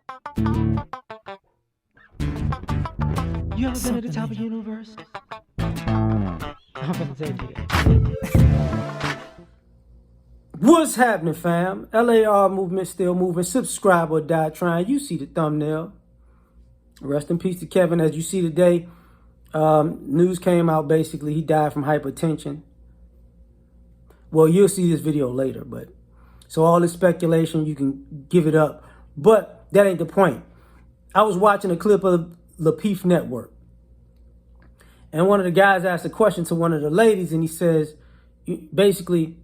You ever been at the top of the universe? I'm gonna take you. What's happening, fam? L.A.R. movement still moving. Subscribe or die trying. You see the thumbnail. Rest in peace to Kevin. As you see today, news came out basically he died from hypertension. Well, you'll see this video later, but so all this speculation, you can give it up. But that ain't the point. I was watching a clip of L.A.R Network. And one of the guys asked a question to one of the ladies, and he says, basically,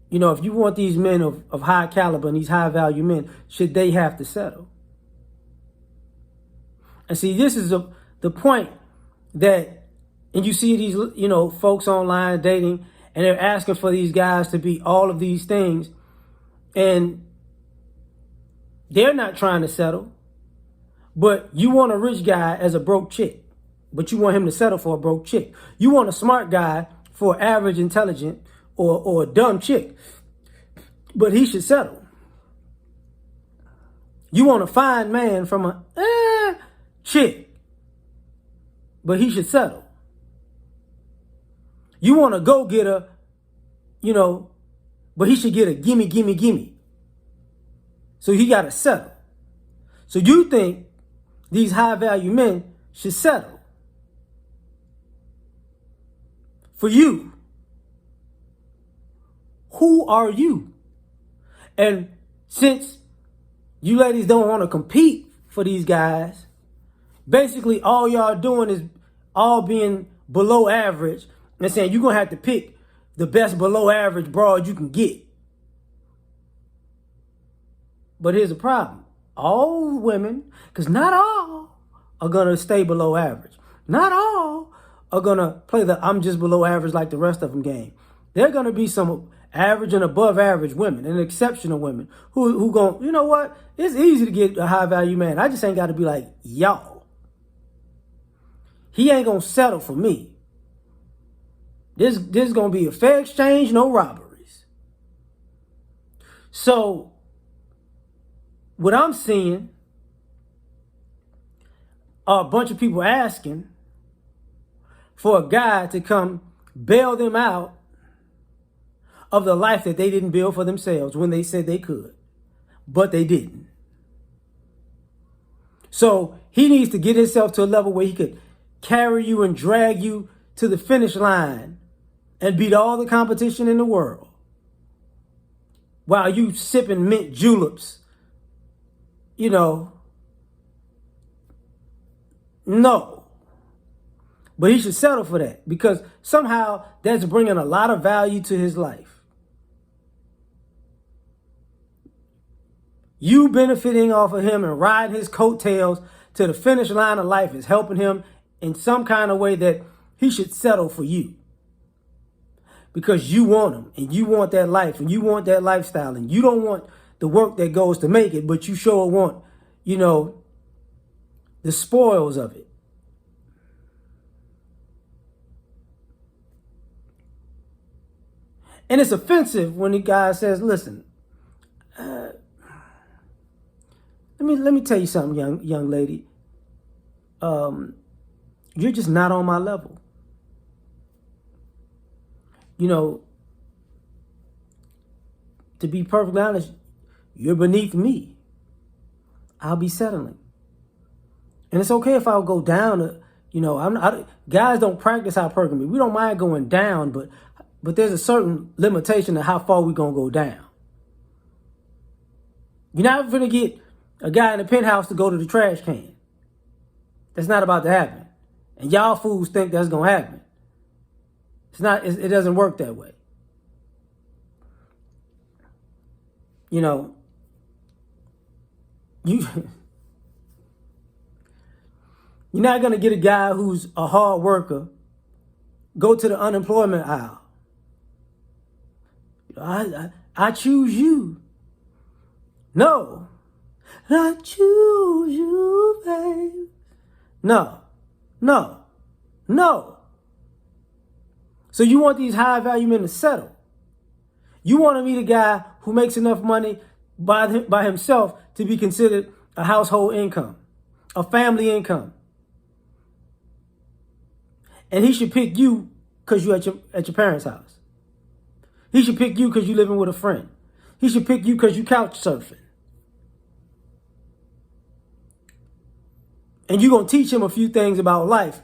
you know, if you want these men of high caliber and these high value men, should they have to settle? And see, this is the point that, and you see these, you know, folks online dating, and they're asking for these guys to be all of these things, and they're not trying to settle, but you want a rich guy as a broke chick. But you want him to settle for a broke chick. You want a smart guy for average, intelligent, or a dumb chick. But he should settle. You want a fine man from a chick. But he should settle. You want a go-getter, you know, but he should get a gimme, gimme, gimme. So he got to settle. So you think these high-value men should settle. For you, who are you? And since you ladies don't want to compete for these guys, basically all y'all doing is all being below average and saying you're going to have to pick the best below average broad you can get. But here's the problem. All women, because not all are going to stay below average. Not all are going to play the I'm just below average like the rest of them game. There are going to be some average and above average women and exceptional women who going, you know what? It's easy to get a high value man. I just ain't got to be like y'all. He ain't going to settle for me. This is going to be a fair exchange, no robberies. So what I'm seeing are a bunch of people asking for a guy to come bail them out of the life that they didn't build for themselves when they said they could, but they didn't. So he needs to get himself to a level where he could carry you and drag you to the finish line and beat all the competition in the world while you sipping mint juleps. You know, no. But he should settle for that because somehow that's bringing a lot of value to his life. You benefiting off of him and riding his coattails to the finish line of life is helping him in some kind of way that he should settle for you. Because you want him and you want that life and you want that lifestyle and you don't want the work that goes to make it, but you sure want, you know, the spoils of it. And it's offensive when the guy says, listen, let me tell you something, young lady. You're just not on my level. You know, to be perfectly honest, you're beneath me. I'll be settling. And it's okay if I'll go down to, you know, guys don't practice hypergamy. We don't mind going down, but there's a certain limitation to how far we're going to go down. You're not going to get a guy in the penthouse to go to the trash can. That's not about to happen. And y'all fools think that's going to happen. It's not. It doesn't work that way. You know, you're not going to get a guy who's a hard worker go to the unemployment aisle. I choose you. No. I choose you, babe. No. So you want these high value men to settle. You want to meet a guy who makes enough money by himself to be considered a household income, a family income. And he should pick you because you're at your parents' house. He should pick you because you're living with a friend. He should pick you because you couch surfing. And you're going to teach him a few things about life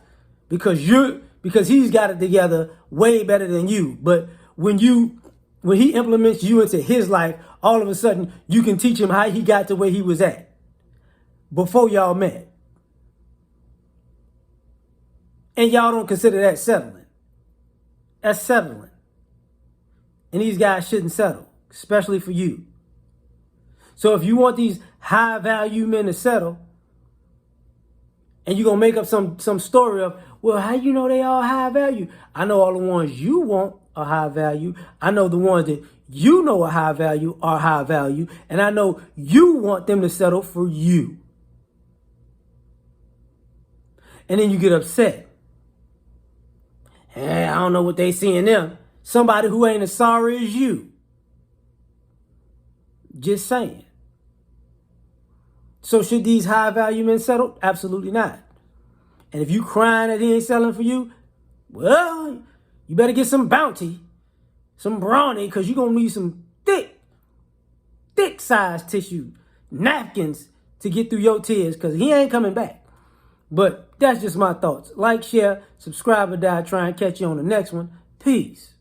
because he's got it together way better than you. But when he implements you into his life, all of a sudden you can teach him how he got to where he was at before y'all met. And y'all don't consider that settling. That's settling. And these guys shouldn't settle, especially for you. So if you want these high value men to settle, and you're going to make up some story of, well, how you know they all high value? I know all the ones you want are high value. I know the ones that you know are high value are high value. And I know you want them to settle for you. And then you get upset. Hey, I don't know what they see in them. Somebody who ain't as sorry as you. Just saying. So should these high value men settle? Absolutely not. And if you crying that he ain't selling for you, well, you better get some bounty, some brawny, because you're going to need some thick size tissue, napkins to get through your tears, because he ain't coming back. But that's just my thoughts. Like, share, subscribe, or die. Try and catch you on the next one. Peace.